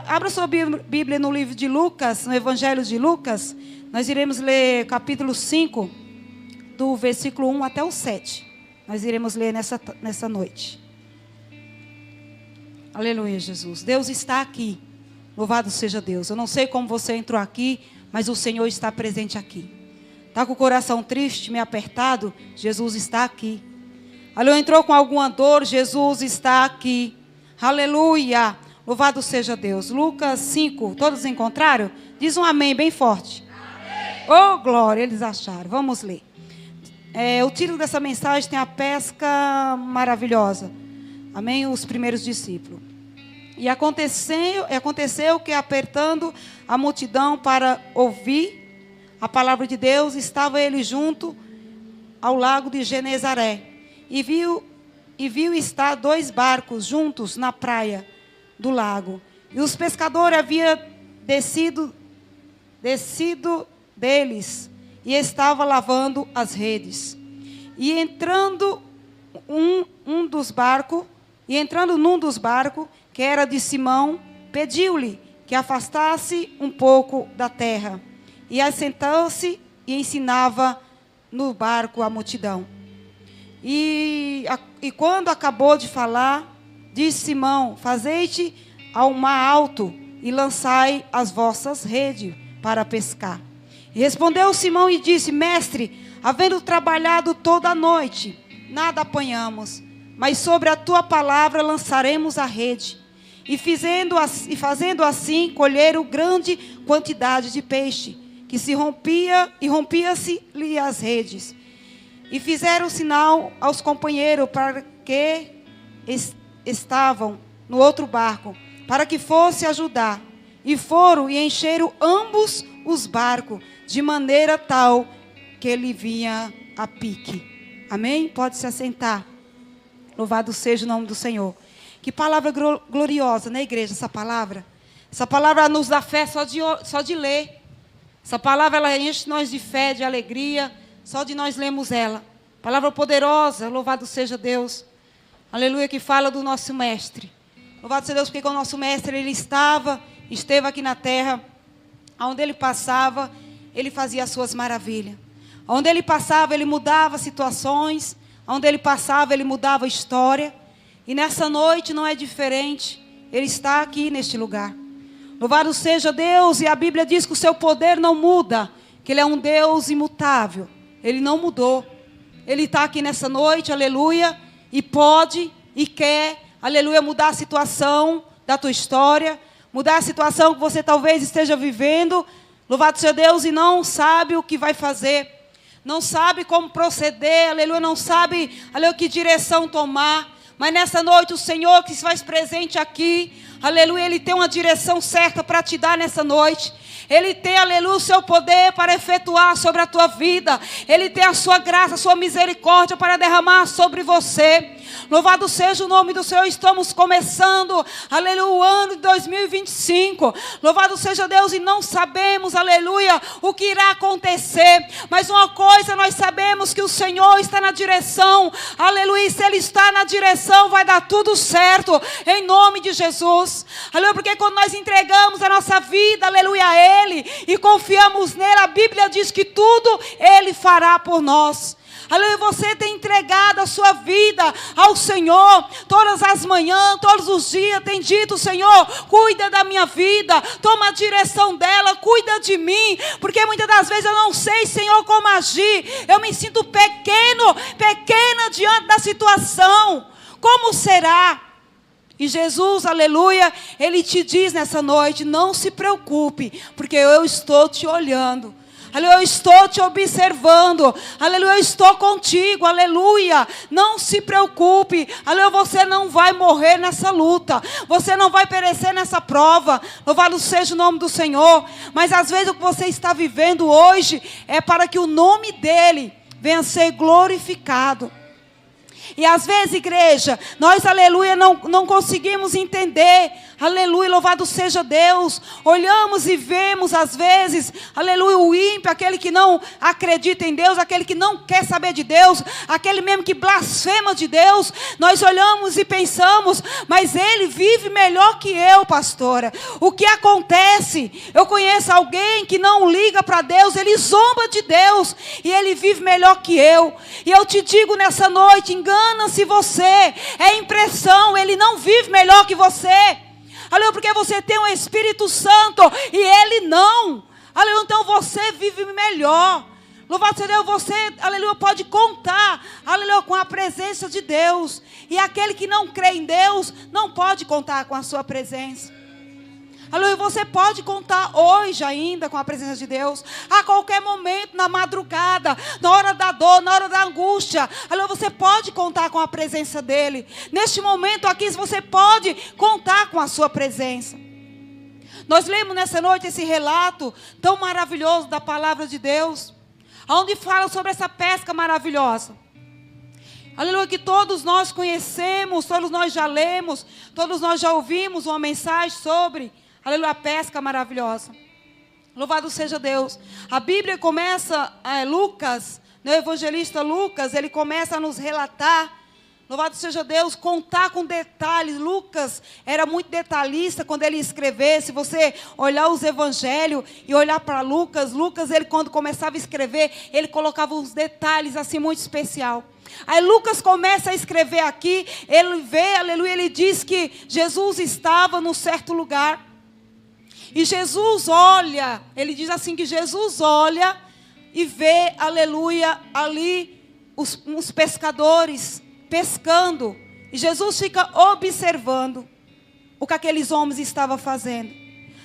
Abra sua Bíblia no livro de Lucas, no Evangelho de Lucas. Nós iremos ler capítulo 5, do versículo 1 até o 7. Nós iremos ler nessa noite. Aleluia, Jesus. Deus está aqui. Louvado seja Deus. Eu não sei como você entrou aqui, mas o Senhor está presente aqui. Está com o coração triste, meio apertado? Jesus está aqui. Aleluia, entrou com alguma dor? Jesus está aqui. Aleluia. Louvado seja Deus. Lucas 5, todos encontraram? Diz um amém bem forte. Amém. Oh, glória, eles acharam. Vamos ler. O título dessa mensagem tem a pesca maravilhosa. Amém? Os primeiros discípulos. E aconteceu que, apertando a multidão para ouvir a palavra de Deus, estava ele junto ao lago de Genezaré. E viu estar 2 barcos juntos na praia do lago. E os pescadores haviam descido deles e estavam lavando as redes. E entrando num dos barcos, que era de Simão, pediu-lhe que afastasse um pouco da terra. E assentou-se e ensinava no barco a multidão. E quando acabou de falar, disse Simão: fazei-te ao mar alto e lançai as vossas redes para pescar. E respondeu Simão e disse: Mestre, havendo trabalhado toda a noite, nada apanhamos, mas sobre a tua palavra lançaremos a rede. E fazendo assim, colheram grande quantidade de peixe, que se rompia-se-lhe as redes. E fizeram sinal aos companheiros para que estavam no outro barco, para que fosse ajudar. E foram e encheram ambos os barcos, de maneira tal que ele vinha a pique. Amém? Pode se assentar. Louvado seja o nome do Senhor. Que palavra gloriosa, né, igreja, essa palavra? Essa palavra nos dá fé só de ler. Essa palavra, ela enche nós de fé, de alegria, só de nós lermos ela. Palavra poderosa, louvado seja Deus. Aleluia, que fala do nosso mestre. Louvado seja Deus, porque o nosso mestre, ele esteve aqui na terra. Onde ele passava, ele fazia as suas maravilhas. Onde ele passava, ele mudava situações. Onde ele passava, ele mudava a história. E nessa noite não é diferente. Ele está aqui neste lugar. Louvado seja Deus. E a Bíblia diz que o seu poder não muda. Que ele é um Deus imutável. Ele não mudou. Ele está aqui nessa noite, aleluia. E pode e quer, aleluia, mudar a situação da tua história. Mudar a situação que você talvez esteja vivendo. Louvado seja Deus, e não sabe o que vai fazer. Não sabe como proceder, aleluia. Não sabe, aleluia, que direção tomar. Mas nessa noite o Senhor que se faz presente aqui, aleluia, Ele tem uma direção certa para te dar nessa noite. Ele tem, aleluia, o seu poder para efetuar sobre a tua vida. Ele tem a sua graça, a sua misericórdia para derramar sobre você. Louvado seja o nome do Senhor. Estamos começando, aleluia, o ano de 2025. Louvado seja Deus, e não sabemos, aleluia, o que irá acontecer. Mas uma coisa nós sabemos, que o Senhor está na direção. Aleluia, e se Ele está na direção, vai dar tudo certo, em nome de Jesus. Aleluia, porque quando nós entregamos a nossa vida, aleluia, a Ele, e confiamos nele, a Bíblia diz que tudo Ele fará por nós. Aleluia, você tem entregado a sua vida ao Senhor. Todas as manhãs, todos os dias, tem dito: Senhor, cuida da minha vida, toma a direção dela, cuida de mim. Porque muitas das vezes eu não sei, Senhor, como agir. Eu me sinto pequena diante da situação. Como será? E Jesus, aleluia, Ele te diz nessa noite: não se preocupe, porque eu estou te olhando. Aleluia, eu estou te observando. Aleluia, eu estou contigo. Aleluia, não se preocupe. Aleluia, você não vai morrer nessa luta. Você não vai perecer nessa prova. Louvado seja o nome do Senhor. Mas às vezes o que você está vivendo hoje é para que o nome dEle venha a ser glorificado. E às vezes, igreja, nós, aleluia, não conseguimos entender, Aleluia, louvado seja Deus. Olhamos e vemos às vezes, aleluia, o ímpio, aquele que não acredita em Deus, aquele que não quer saber de Deus, aquele mesmo que blasfema de Deus. Nós olhamos e pensamos, mas ele vive melhor que eu, pastora. O que acontece? Eu conheço alguém que não liga para Deus, ele zomba de Deus e ele vive melhor que eu. E eu te digo nessa noite, engana-se você, é impressão, ele não vive melhor que você. Aleluia, porque você tem o Espírito Santo e ele não. Aleluia, então você vive melhor. Louvado seja Deus, você, aleluia, pode contar, aleluia, com a presença de Deus. E aquele que não crê em Deus, não pode contar com a sua presença. Aleluia, você pode contar hoje ainda com a presença de Deus. A qualquer momento, na madrugada, na hora da dor, na hora da angústia. Aleluia, você pode contar com a presença dEle. Neste momento aqui, você pode contar com a sua presença. Nós lemos nessa noite esse relato tão maravilhoso da palavra de Deus, onde fala sobre essa pesca maravilhosa. Aleluia, que todos nós conhecemos, todos nós já lemos, todos nós já ouvimos uma mensagem sobre, aleluia, a pesca maravilhosa. Louvado seja Deus. A Bíblia começa, Lucas, o evangelista Lucas, ele começa a nos relatar, louvado seja Deus, contar com detalhes. Lucas era muito detalhista quando ele escrevesse. Se você olhar os evangelhos e olhar para Lucas, ele quando começava a escrever, ele colocava uns detalhes assim muito especial. Aí Lucas começa a escrever aqui, ele vê, aleluia, ele diz que Jesus estava num certo lugar. E Jesus olha, ele diz assim que Jesus olha e vê, aleluia, ali uns pescadores pescando. E Jesus fica observando o que aqueles homens estavam fazendo.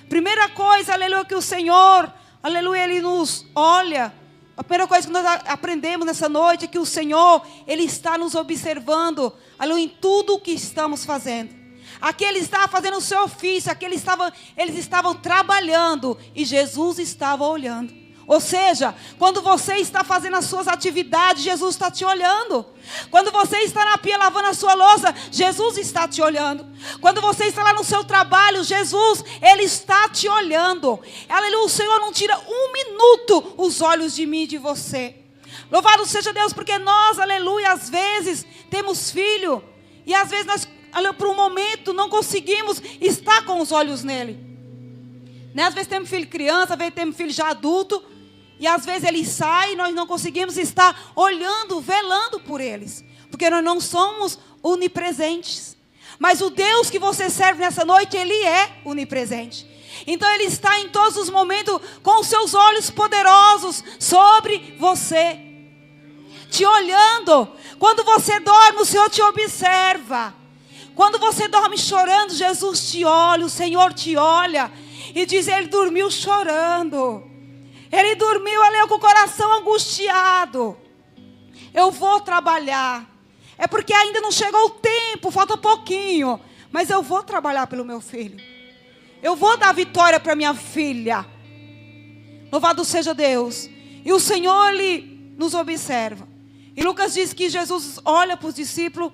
Primeira coisa, aleluia, que o Senhor, aleluia, Ele nos olha. A primeira coisa que nós aprendemos nessa noite é que o Senhor, Ele está nos observando, aleluia, em tudo o que estamos fazendo. Aqui Ele estava fazendo o seu ofício, aqui eles estavam trabalhando e Jesus estava olhando. Ou seja, quando você está fazendo as suas atividades, Jesus está te olhando. Quando você está na pia lavando a sua louça, Jesus está te olhando. Quando você está lá no seu trabalho, Jesus, Ele está te olhando. Aleluia, o Senhor não tira um minuto os olhos de mim e de você. Louvado seja Deus, porque nós, aleluia, às vezes temos filho e às vezes nós, aleluia, por um momento não conseguimos estar com os olhos nele. Né? Às vezes temos filho criança, às vezes temos filho já adulto. E às vezes eles saem e nós não conseguimos estar olhando, velando por eles. Porque nós não somos onipresentes. Mas o Deus que você serve nessa noite, Ele é onipresente. Então Ele está em todos os momentos com os seus olhos poderosos sobre você. Te olhando. Quando você dorme, o Senhor te observa. Quando você dorme chorando, Jesus te olha, o Senhor te olha. E diz, Ele dormiu chorando. Ele dormiu ali com o coração angustiado. Eu vou trabalhar. É porque ainda não chegou o tempo, falta pouquinho. Mas eu vou trabalhar pelo meu filho. Eu vou dar vitória para minha filha. Louvado seja Deus. E o Senhor, Ele nos observa. E Lucas diz que Jesus olha para os discípulos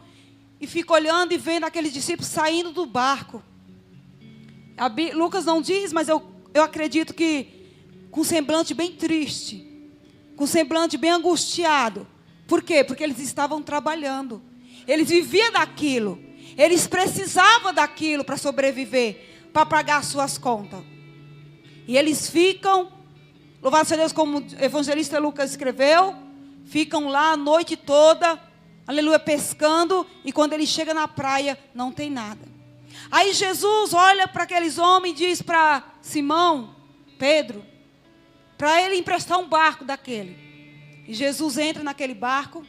e fica olhando e vendo aqueles discípulos saindo do barco. Lucas não diz, mas eu acredito que com um semblante bem triste, com um semblante bem angustiado. Por quê? Porque eles estavam trabalhando. Eles viviam daquilo. Eles precisavam daquilo para sobreviver, para pagar suas contas. E eles ficam, louvado seja Deus, como o evangelista Lucas escreveu, ficam lá a noite toda, aleluia, pescando, e quando ele chega na praia, não tem nada. Aí Jesus olha para aqueles homens e diz para Simão, Pedro, para ele emprestar um barco daquele. E Jesus entra naquele barco,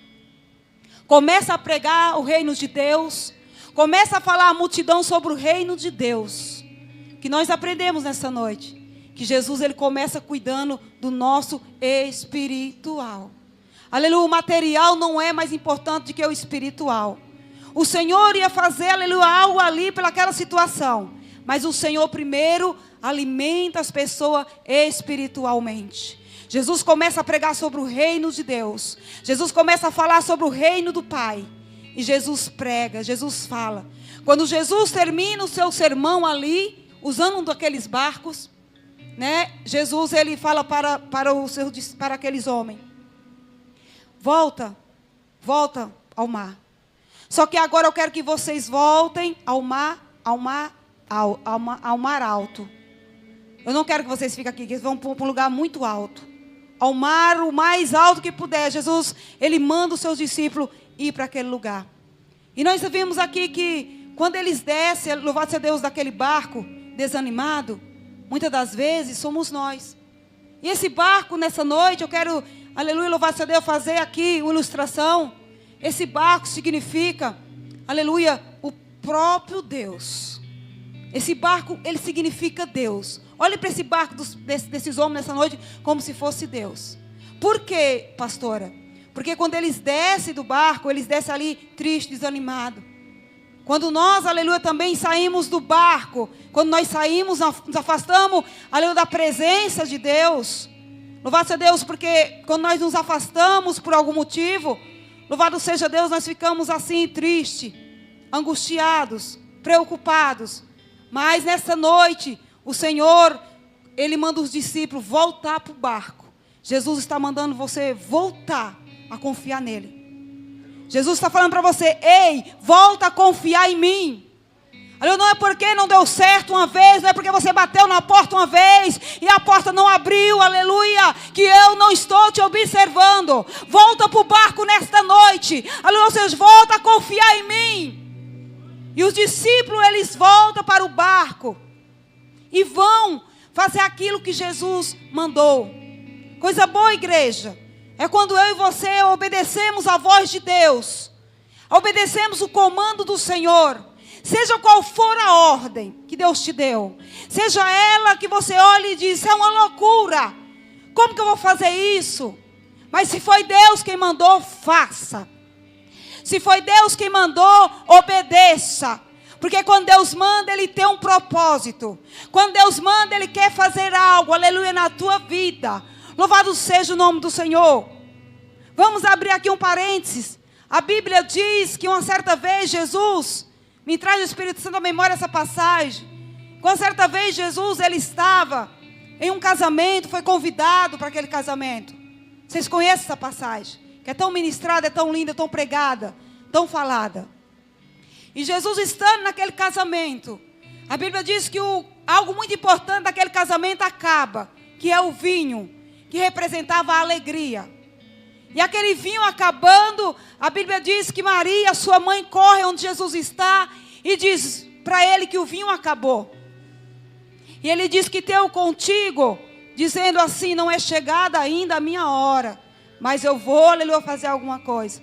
começa a pregar o reino de Deus, começa a falar à multidão sobre o reino de Deus. Que nós aprendemos nessa noite, que Jesus, Ele começa cuidando do nosso espiritual. Aleluia, o material não é mais importante do que o espiritual. O Senhor ia fazer, aleluia, algo ali pelaquela situação. Mas o Senhor primeiro alimenta as pessoas espiritualmente. Jesus começa a pregar sobre o reino de Deus. Jesus começa a falar sobre o reino do Pai. E Jesus prega, Jesus fala. Quando Jesus termina o seu sermão ali, usando um daqueles barcos, né? Jesus, ele fala para aqueles homens: volta ao mar. Só que agora eu quero que vocês voltem ao mar alto. Eu não quero que vocês fiquem aqui, que eles vão para um lugar muito alto. Ao mar, o mais alto que puder. Jesus, ele manda os seus discípulos ir para aquele lugar. E nós vimos aqui que quando eles descem, louvado seja Deus, daquele barco desanimado, muitas das vezes somos nós. E esse barco, nessa noite, eu quero, aleluia, louvado seja Deus, fazer aqui uma ilustração. Esse barco significa, aleluia, o próprio Deus. Esse barco, ele significa Deus. Olhe para esse barco desses homens nessa noite como se fosse Deus. Por quê, pastora? Porque quando eles descem do barco, eles descem ali triste, desanimado. Quando nós, aleluia, também saímos do barco, quando nós saímos, nos afastamos, aleluia, da presença de Deus. Louvado seja Deus, porque quando nós nos afastamos por algum motivo, louvado seja Deus, nós ficamos assim tristes, angustiados, preocupados. Mas nessa noite, o Senhor, ele manda os discípulos voltar para o barco. Jesus está mandando você voltar a confiar nele. Jesus está falando para você: ei, volta a confiar em mim. Não é porque não deu certo uma vez, não é porque você bateu na porta uma vez e a porta não abriu, aleluia, que eu não estou te observando. Volta para o barco nesta noite, aleluia, vocês voltam a confiar em mim. E os discípulos, eles voltam para o barco e vão fazer aquilo que Jesus mandou. Coisa boa, igreja, é quando eu e você obedecemos a voz de Deus, obedecemos o comando do Senhor, seja qual for a ordem que Deus te deu, seja ela que você olhe e diz: é uma loucura, como que eu vou fazer isso? Mas se foi Deus quem mandou, faça. Se foi Deus quem mandou, obedeça. Porque quando Deus manda, Ele tem um propósito. Quando Deus manda, Ele quer fazer algo, aleluia, na tua vida. Louvado seja o nome do Senhor. Vamos abrir aqui um parênteses. A Bíblia diz que uma certa vez Jesus, me traz o Espírito Santo à memória essa passagem. Uma certa vez Jesus, ele estava em um casamento, foi convidado para aquele casamento. Vocês conhecem essa passagem? Que é tão ministrada, é tão linda, tão pregada, tão falada. E Jesus estando naquele casamento, a Bíblia diz que algo muito importante daquele casamento acaba, que é o vinho, que representava a alegria. E aquele vinho acabando, a Bíblia diz que Maria, sua mãe, corre onde Jesus está e diz para ele que o vinho acabou. E ele diz que teu contigo, dizendo assim: não é chegada ainda a minha hora, mas eu vou, aleluia, fazer alguma coisa.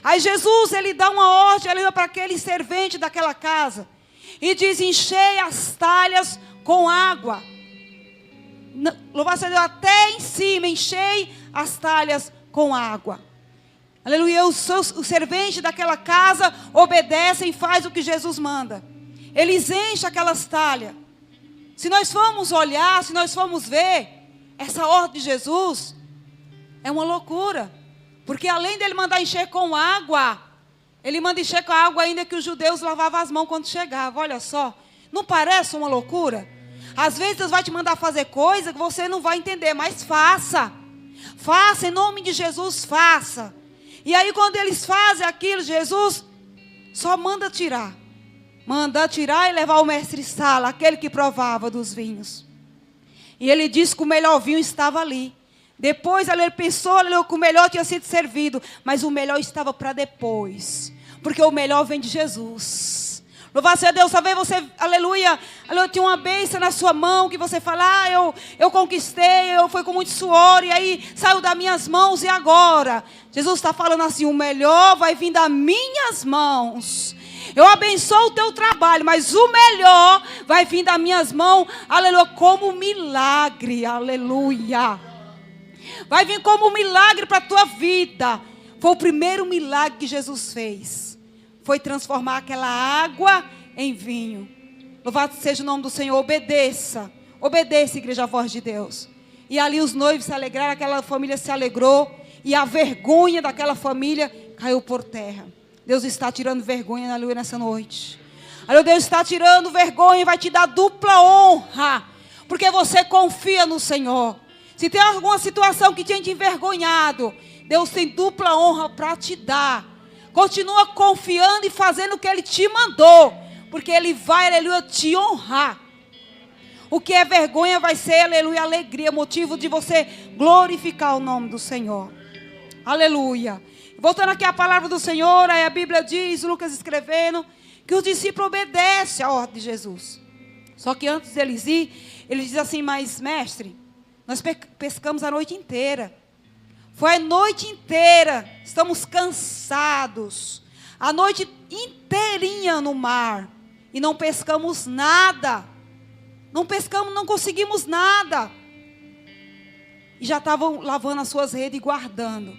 Aí Jesus, ele dá uma ordem, aleluia, para aquele servente daquela casa. E diz: enchei as talhas com água. Louvado seja Deus, até em cima, enchei as talhas com água. Aleluia, os serventes daquela casa obedecem e fazem o que Jesus manda. Eles enchem aquelas talhas. Se nós formos olhar, se nós formos ver, essa ordem de Jesus é uma loucura. Porque além dele mandar encher com água, ele manda encher com água ainda que os judeus lavavam as mãos quando chegavam. Olha só, não parece uma loucura? Às vezes Deus vai te mandar fazer coisa que você não vai entender, mas faça. Faça, em nome de Jesus, faça. E aí quando eles fazem aquilo, Jesus só manda tirar. Manda tirar e levar o mestre-sala, aquele que provava dos vinhos. E ele disse que o melhor vinho estava ali. Depois ele pensou que o melhor tinha sido servido, mas o melhor estava para depois. Porque o melhor vem de Jesus. Louvado seja Deus, talvez você, aleluia, tinha uma bênção na sua mão, que você fala: eu conquistei, eu fui com muito suor, e aí saiu das minhas mãos, e agora? Jesus está falando assim: o melhor vai vir das minhas mãos. Eu abençoo o teu trabalho, mas o melhor vai vir das minhas mãos, aleluia, como um milagre, aleluia. Vai vir como um milagre para a tua vida. Foi o primeiro milagre que Jesus fez. Foi transformar aquela água em vinho. Louvado seja o nome do Senhor. Obedeça. Obedeça, igreja, a voz de Deus. E ali os noivos se alegraram, aquela família se alegrou. E a vergonha daquela família caiu por terra. Deus está tirando vergonha, aleluia, nessa noite. Aleluia, Deus está tirando vergonha e vai te dar dupla honra, porque você confia no Senhor. Se tem alguma situação que tinha te envergonhado, Deus tem dupla honra para te dar. Continua confiando e fazendo o que Ele te mandou, porque Ele vai, aleluia, te honrar. O que é vergonha vai ser, aleluia, alegria, motivo de você glorificar o nome do Senhor. Aleluia. Voltando aqui à palavra do Senhor, aí a Bíblia diz, Lucas escrevendo, que os discípulos obedecem à ordem de Jesus. Só que antes deles ir, ele diz assim, mas mestre, nós pescamos a noite inteira. Foi a noite inteira, estamos cansados. A noite inteirinha no mar. E não pescamos nada. Não pescamos, não conseguimos nada. E já estavam lavando as suas redes e guardando.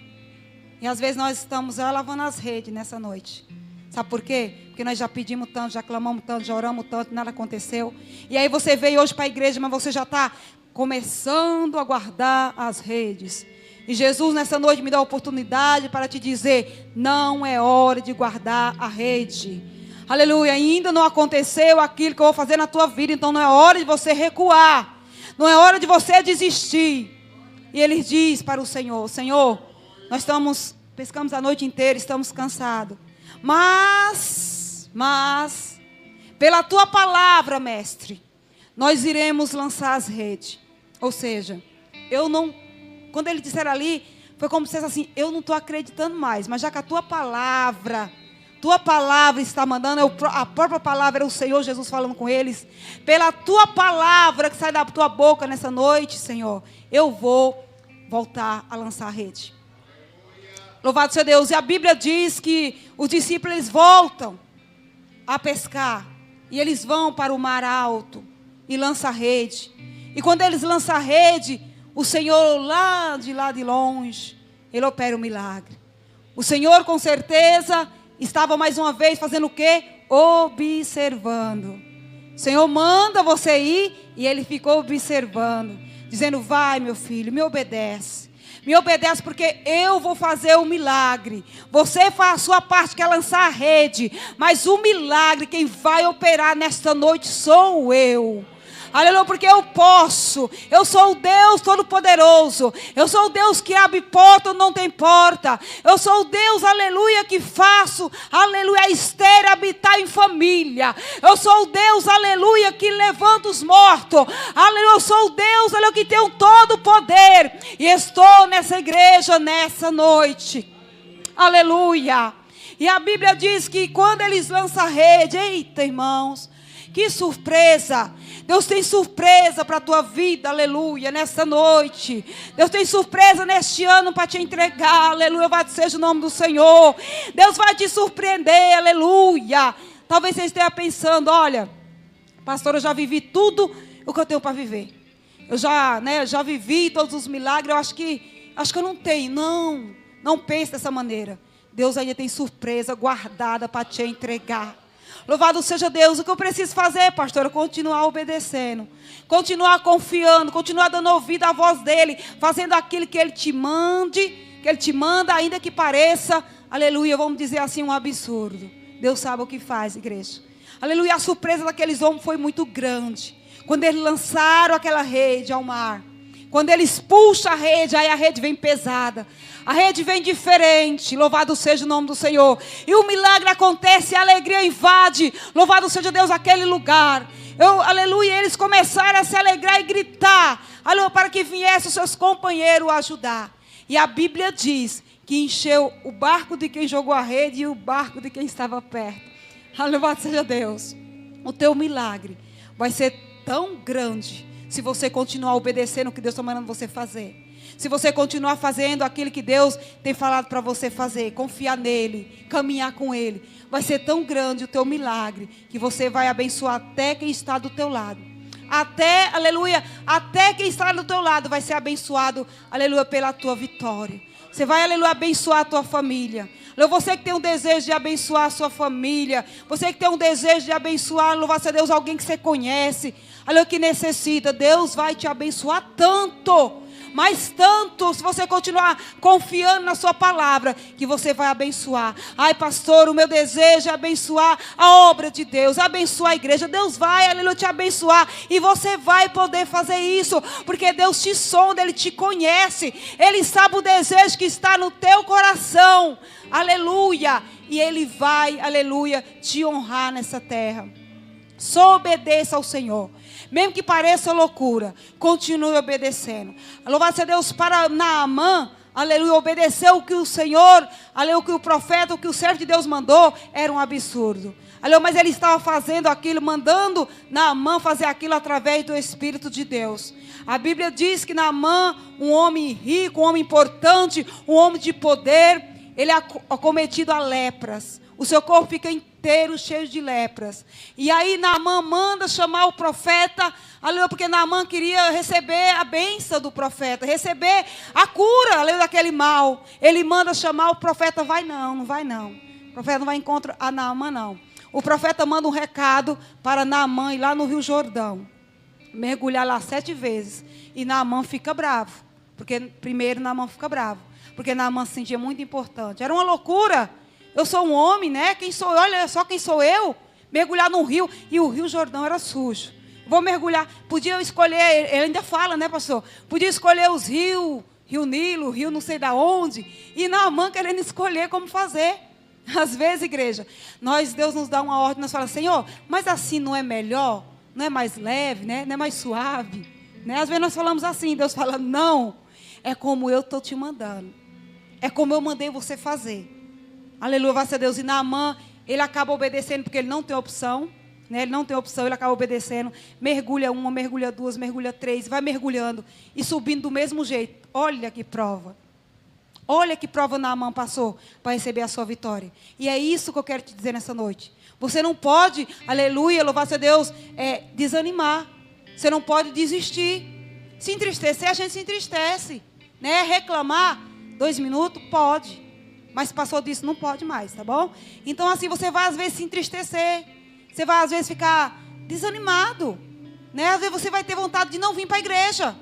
E às vezes nós estamos lavando as redes nessa noite. Sabe por quê? Porque nós já pedimos tanto, já clamamos tanto, já oramos tanto, nada aconteceu. E aí você veio hoje para a igreja, mas você já está começando a guardar as redes. E Jesus nessa noite me dá a oportunidade para te dizer, não é hora de guardar a rede. Aleluia, ainda não aconteceu aquilo que eu vou fazer na tua vida, então não é hora de você recuar. Não é hora de você desistir. E ele diz para o Senhor, Senhor, nós pescamos a noite inteira, estamos cansados. Mas, pela tua palavra, mestre, nós iremos lançar as redes. Ou seja, quando ele disser ali, foi como se fosse assim, eu não estou acreditando mais, mas já que a tua palavra está mandando, a própria palavra é o Senhor Jesus falando com eles, pela tua palavra que sai da tua boca nessa noite, Senhor, eu vou voltar a lançar a rede. Louvado seja Deus. E a Bíblia diz que os discípulos eles voltam a pescar. E eles vão para o mar alto e lançam a rede. E quando eles lançam a rede, o Senhor lá de longe, Ele opera um milagre. O Senhor com certeza estava mais uma vez fazendo o quê? Observando. O Senhor manda você ir e Ele ficou observando. Dizendo, vai meu filho, me obedece. Me obedece porque eu vou fazer o milagre. Você faz a sua parte que é lançar a rede. Mas o milagre, quem vai operar nesta noite sou eu. Aleluia, porque eu posso. Eu sou o Deus Todo-Poderoso. Eu sou o Deus que abre porta onde não tem porta. Eu sou o Deus, aleluia, que faço, aleluia, a estéril habitar em família. Eu sou o Deus, aleluia, que levanta os mortos. Aleluia, eu sou o Deus, aleluia, que tem o todo poder. E estou nessa igreja nessa noite. Aleluia. E a Bíblia diz que quando eles lançam a rede, eita irmãos, que surpresa. Deus tem surpresa para a tua vida, aleluia, nessa noite. Deus tem surpresa neste ano para te entregar, aleluia, vai seja o nome do Senhor. Deus vai te surpreender, aleluia. Talvez você esteja pensando, olha, pastor, eu já vivi tudo o que eu tenho para viver. Eu já vivi todos os milagres, eu acho que eu não tenho. Não pense dessa maneira. Deus ainda tem surpresa guardada para te entregar. Louvado seja Deus. O que eu preciso fazer, pastor? É continuar obedecendo, continuar confiando, continuar dando ouvido à voz dele, fazendo aquilo que ele te manda, ainda que pareça, aleluia, vamos dizer assim, um absurdo. Deus sabe o que faz, igreja. Aleluia, a surpresa daqueles homens foi muito grande. Quando eles lançaram aquela rede ao mar, quando eles puxam a rede, aí a rede vem pesada. A rede vem diferente, louvado seja o nome do Senhor. E o milagre acontece, a alegria invade, louvado seja Deus, aquele lugar. Aleluia, eles começaram a se alegrar e gritar, aleluia, para que viessem os seus companheiros ajudar. E a Bíblia diz que encheu o barco de quem jogou a rede e o barco de quem estava perto. Louvado seja Deus. O teu milagre vai ser tão grande se você continuar obedecendo o que Deus está mandando você fazer. Se você continuar fazendo aquilo que Deus tem falado para você fazer, confiar nele, caminhar com ele, vai ser tão grande o teu milagre, que você vai abençoar até quem está do teu lado. Aleluia, até quem está do teu lado vai ser abençoado, aleluia, pela tua vitória. Você vai, aleluia, abençoar a tua família. Você que tem um desejo de abençoar a sua família, você que tem um desejo de abençoar, louvado seja Deus, alguém que você conhece, aleluia, que necessita, Deus vai te abençoar tanto. mas tanto se você continuar confiando na sua palavra, que você vai abençoar. Ai, pastor, o meu desejo é abençoar a obra de Deus, abençoar a igreja. Deus vai, aleluia, te abençoar, e você vai poder fazer isso, porque Deus te sonda, Ele te conhece, Ele sabe o desejo que está no teu coração, aleluia, e Ele vai, aleluia, te honrar nessa terra. Só obedeça ao Senhor. Mesmo que pareça loucura, continue obedecendo. Louvado seja Deus. Para Naamã, aleluia, obedecer o que o Senhor, aleluia, o que o profeta, o que o servo de Deus mandou, era um absurdo. Aleluia, mas ele estava fazendo aquilo, mandando Naamã fazer aquilo através do Espírito de Deus. A Bíblia diz que Naamã, um homem rico, um homem importante, um homem de poder, ele é acometido a lepras. O seu corpo fica inteiro cheio de lepras. E aí Naamã manda chamar o profeta, aleluia, porque Naamã queria receber a bênção do profeta, receber a cura, aleluia, daquele mal. Ele manda chamar o profeta, vai não, não vai não. O profeta não vai encontrar a Naamã não. O profeta manda um recado para Naamã ir lá no Rio Jordão, mergulhar lá 7 vezes. E Naamã fica bravo, porque primeiro Naamã fica bravo, porque Naamã se sentia muito importante. Era uma loucura. Eu sou um homem, né? Quem sou eu? Olha só quem sou eu. Mergulhar num rio. E o Rio Jordão era sujo. Vou mergulhar. Podia escolher, ele ainda fala, né, pastor? Podia escolher os rios, Rio Nilo, Rio não sei da onde. E Naamã querendo escolher como fazer. Às vezes, igreja, Deus nos dá uma ordem, nós falamos, Senhor, mas assim não é melhor? Não é mais leve, né? Não é mais suave? Né? Às vezes nós falamos assim, Deus fala, não. É como eu estou te mandando. É como eu mandei você fazer. Aleluia, vai ser Deus. E Naamã, ele acaba obedecendo, porque ele não tem opção, né? Ele não tem opção, ele acaba obedecendo. Mergulha 1, mergulha 2, mergulha 3, vai mergulhando e subindo do mesmo jeito. Olha que prova. Olha que prova Naamã passou para receber a sua vitória. E é isso que eu quero te dizer nessa noite. Você não pode, aleluia, louvar a Deus, desanimar. Você não pode desistir. Se entristecer, a gente se entristece, né? Reclamar 2 minutos, pode. Mas passou disso, não pode mais, tá bom? Então assim, você vai às vezes se entristecer. Você vai às vezes ficar desanimado, né? Às vezes você vai ter vontade de não vir para a igreja.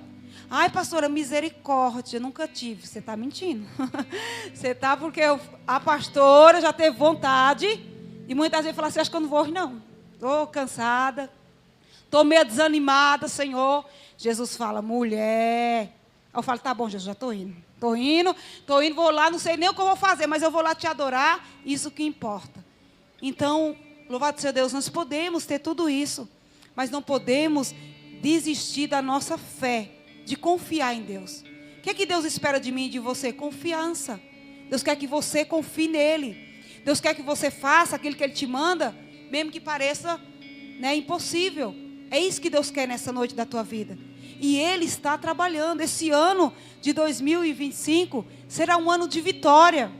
Ai, pastora, misericórdia, nunca tive. Você está mentindo. Você está porque a pastora já teve vontade. E muitas vezes fala assim, acho que eu não vou hoje não. Estou cansada. Estou meio desanimada, Senhor. Jesus fala, mulher. Eu falo, tá bom, Jesus, já estou indo. Estou indo, vou lá, não sei nem o que eu vou fazer, mas eu vou lá te adorar, isso que importa. Então, louvado seja Deus, nós podemos ter tudo isso, mas não podemos desistir da nossa fé, de confiar em Deus. O que é que Deus espera de mim e de você? Confiança. Deus quer que você confie nele. Deus quer que você faça aquilo que Ele te manda, mesmo que pareça, né, impossível. É isso que Deus quer nessa noite da tua vida. E Ele está trabalhando. Esse ano de 2025 será um ano de vitória.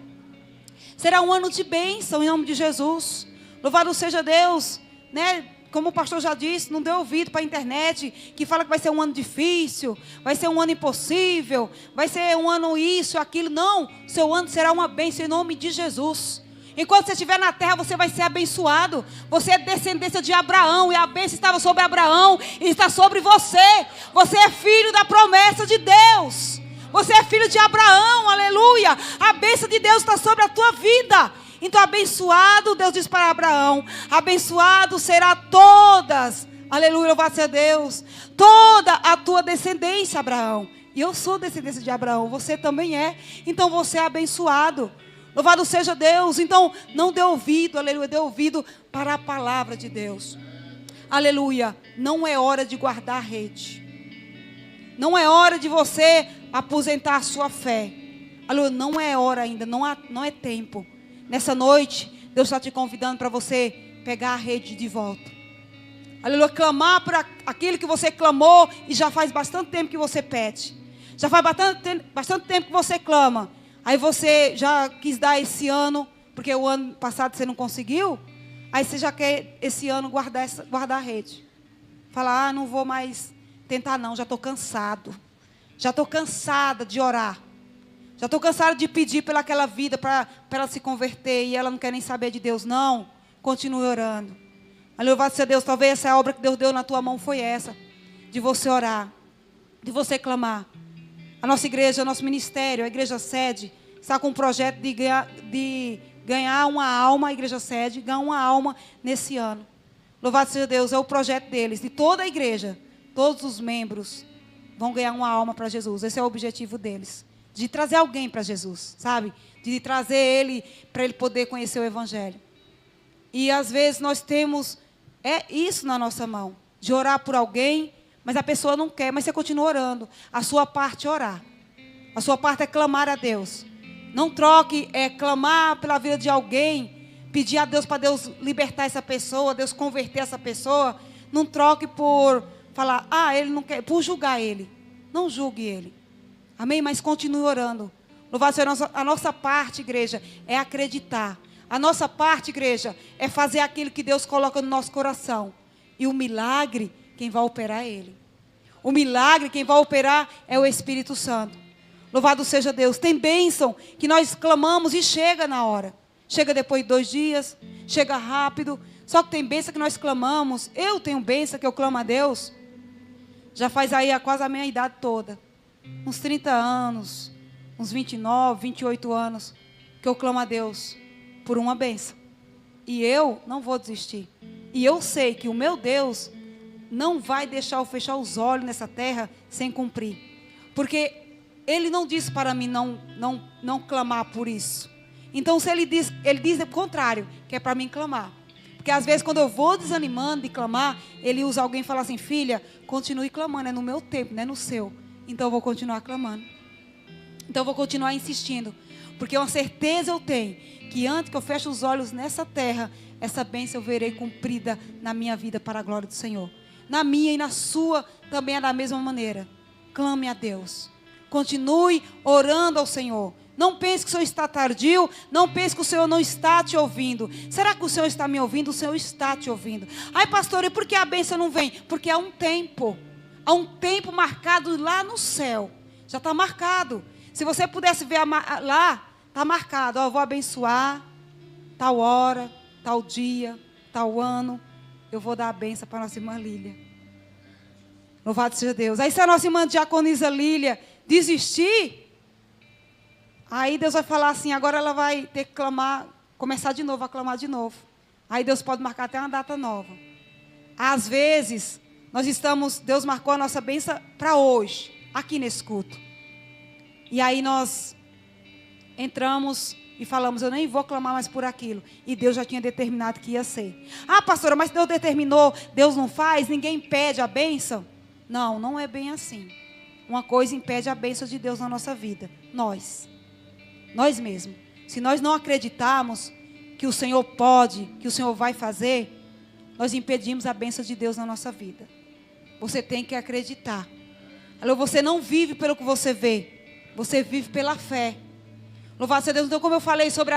Será um ano de bênção em nome de Jesus. Louvado seja Deus, né? Como o pastor já disse, não dê ouvido para a internet que fala que vai ser um ano difícil, vai ser um ano impossível, vai ser um ano isso, aquilo. Não, seu ano será uma bênção em nome de Jesus. Enquanto você estiver na terra, você vai ser abençoado. Você é descendência de Abraão, e a bênção estava sobre Abraão e está sobre você. Você é filho da promessa de Deus. Você é filho de Abraão, aleluia. A bênção de Deus está sobre a tua vida. Então, abençoado, Deus diz para Abraão, abençoado será todas, aleluia, louvado seja Deus, toda a tua descendência, Abraão. E eu sou descendência de Abraão, você também é. Então, você é abençoado. Louvado seja Deus. Então, não dê ouvido, aleluia, dê ouvido para a palavra de Deus. Aleluia. Não é hora de guardar a rede. Não é hora de você aposentar a sua fé. Aleluia, não é hora ainda, não é tempo. Nessa noite, Deus está te convidando para você pegar a rede de volta. Aleluia, clamar por aquilo que você clamou e já faz bastante tempo que você pede. Já faz bastante tempo que você clama. Aí você já quis dar esse ano, porque o ano passado você não conseguiu. Aí você já quer esse ano guardar a rede. Falar, não vou mais tentar não, já estou cansado. Já estou cansada de orar. Já estou cansada de pedir pelaquela vida para ela se converter e ela não quer nem saber de Deus. Não, continue orando. Louvado seja Deus, talvez essa obra que Deus deu na tua mão foi essa. De você orar, de você clamar. A nossa igreja, o nosso ministério, a igreja sede, está com um projeto de ganhar uma alma, a igreja sede, ganhar uma alma nesse ano. Louvado seja Deus, é o projeto deles, de toda a igreja, todos os membros vão ganhar uma alma para Jesus. Esse é o objetivo deles, de trazer alguém para Jesus, sabe? De trazer ele, para ele poder conhecer o evangelho. E às vezes nós temos isso na nossa mão, de orar por alguém, mas a pessoa não quer, mas você continua orando. A sua parte é orar. A sua parte é clamar a Deus. Não troque, clamar pela vida de alguém, pedir a Deus para Deus libertar essa pessoa, Deus converter essa pessoa. Não troque por falar, ele não quer, por julgar ele. Não julgue ele. Amém? Mas continue orando. Louvado seja a nossa parte, igreja, é acreditar. A nossa parte, igreja, é fazer aquilo que Deus coloca no nosso coração. E o milagre, quem vai operar é Ele. O milagre, quem vai operar é o Espírito Santo. Louvado seja Deus. Tem bênção que nós clamamos e chega na hora. Chega depois de 2 dias, chega rápido. Só que tem bênção que nós clamamos. Eu tenho bênção que eu clamo a Deus. Já faz aí quase a minha idade toda. Uns 30 anos, uns 29, 28 anos, que eu clamo a Deus por uma bênção. E eu não vou desistir. E eu sei que o meu Deus não vai deixar eu fechar os olhos nessa terra sem cumprir. Porque Ele não disse para mim não clamar por isso. Então, se Ele diz o contrário, que é para mim clamar. Porque às vezes, quando eu vou desanimando de clamar, Ele usa alguém e fala assim, filha, continue clamando, é no meu tempo, não é no seu. Então, eu vou continuar clamando. Então, eu vou continuar insistindo. Porque uma certeza eu tenho, que antes que eu feche os olhos nessa terra, essa bênção eu verei cumprida na minha vida para a glória do Senhor. Na minha e na sua também é da mesma maneira. Clame a Deus. Continue orando ao Senhor. Não pense que o Senhor está tardio. Não pense que o Senhor não está te ouvindo. Será que o Senhor está me ouvindo? O Senhor está te ouvindo. Ai, pastor, e por que a bênção não vem? Porque há um tempo. Há um tempo marcado lá no céu. Já está marcado. Se você pudesse ver lá, está marcado. Eu vou abençoar tal hora, tal dia, tal ano. Eu vou dar a bênção para a nossa irmã Lília. Louvado seja Deus. Aí se a nossa irmã diaconisa Lília desistir, aí Deus vai falar assim, agora ela vai ter que clamar, começar de novo, a clamar de novo. Aí Deus pode marcar até uma data nova. Às vezes, Deus marcou a nossa bênção para hoje, aqui nesse culto. E aí nós entramos e falamos, eu nem vou clamar mais por aquilo. E Deus já tinha determinado que ia ser. Ah, pastora, mas Deus determinou, Deus não faz, ninguém pede a bênção. Não, não é bem assim. Uma coisa impede a bênção de Deus na nossa vida. Nós mesmos. Se nós não acreditarmos que o Senhor pode, que o Senhor vai fazer, nós impedimos a bênção de Deus na nossa vida. Você tem que acreditar. Alô, você não vive pelo que você vê. Você vive pela fé. Louvado seja Deus. Então, como eu falei sobre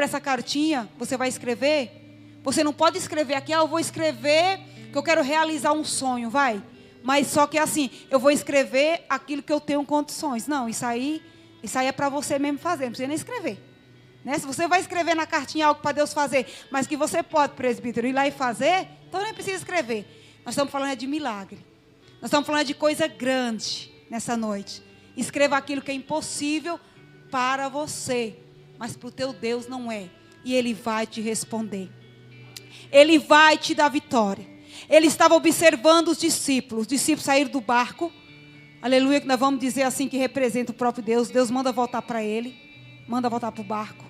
essa cartinha, você vai escrever. Você não pode escrever aqui, eu vou escrever que eu quero realizar um sonho, vai. Mas só que assim, eu vou escrever aquilo que eu tenho condições. Não, isso aí é para você mesmo fazer, não precisa nem escrever. Né? Se você vai escrever na cartinha algo para Deus fazer, mas que você pode, presbítero, ir lá e fazer, então nem precisa escrever. Nós estamos falando de milagre. Nós estamos falando de coisa grande nessa noite. Escreva aquilo que é impossível para você, mas para o teu Deus não é. E Ele vai te responder. Ele vai te dar vitória. Ele estava observando os discípulos saíram do barco. Aleluia, que nós vamos dizer assim, que representa o próprio Deus. Deus manda voltar para ele, manda voltar para o barco.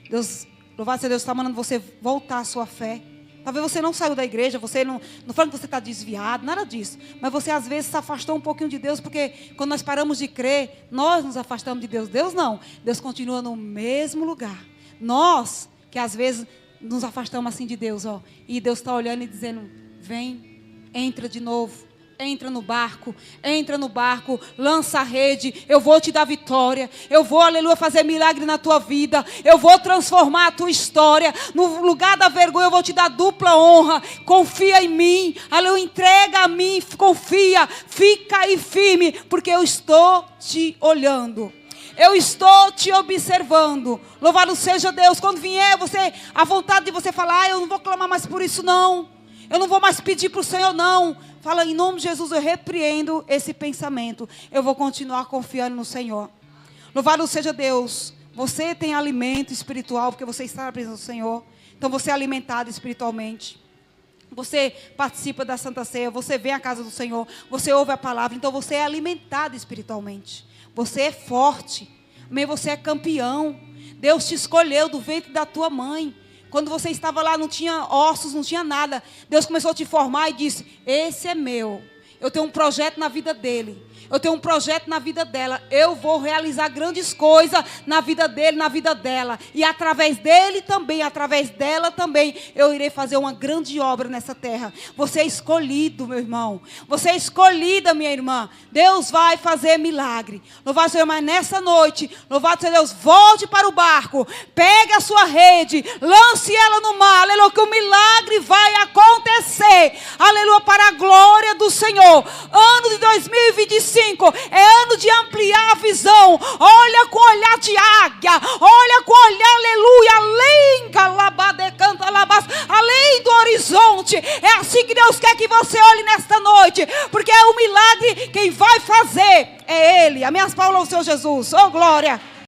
Deus, louvado seja Deus, está mandando você voltar à sua fé. Talvez você não saiu da igreja, você não falando que você está desviado, nada disso. Mas você às vezes se afastou um pouquinho de Deus, porque quando nós paramos de crer, nós nos afastamos de Deus. Deus não, Deus continua no mesmo lugar. Nós, que às vezes nos afastamos assim de Deus, e Deus está olhando e dizendo, vem, entra de novo. Entra no barco, lança a rede, eu vou te dar vitória, eu vou, aleluia, fazer milagre na tua vida, eu vou transformar a tua história, no lugar da vergonha eu vou te dar dupla honra, confia em mim, aleluia, entrega a mim, confia, fica aí firme, porque eu estou te olhando. Eu estou te observando. Louvado seja Deus. Quando vier a vontade de você falar, eu não vou clamar mais por isso não. Eu não vou mais pedir para o Senhor, não. Fala, em nome de Jesus, eu repreendo esse pensamento. Eu vou continuar confiando no Senhor. Louvado seja Deus. Você tem alimento espiritual, porque você está na presença do Senhor. Então você é alimentado espiritualmente. Você participa da Santa Ceia, você vem à casa do Senhor, você ouve a palavra, então você é alimentado espiritualmente. Você é forte, amém? Você é campeão. Deus te escolheu do ventre da tua mãe. Quando você estava lá, não tinha ossos, não tinha nada. Deus começou a te formar e disse, esse é meu. Eu tenho um projeto na vida dele. Eu tenho um projeto na vida dela. Eu vou realizar grandes coisas na vida dele, na vida dela. E através dele também, através dela também, eu irei fazer uma grande obra nessa terra. Você é escolhido, meu irmão. Você é escolhida, minha irmã. Deus vai fazer milagre. Louvado seja, mas nessa noite, louvado seja Deus, volte para o barco. Pegue a sua rede, lance ela no mar. Aleluia, que o milagre vai acontecer. Aleluia, para a glória do Senhor. Ano de 2025 é ano de ampliar a visão. Olha com olhar de águia, olha com olhar, aleluia, além do horizonte. É assim que Deus quer que você olhe nesta noite, porque é o milagre quem vai fazer é Ele. Amém, as palmas ao Senhor Jesus. Oh glória.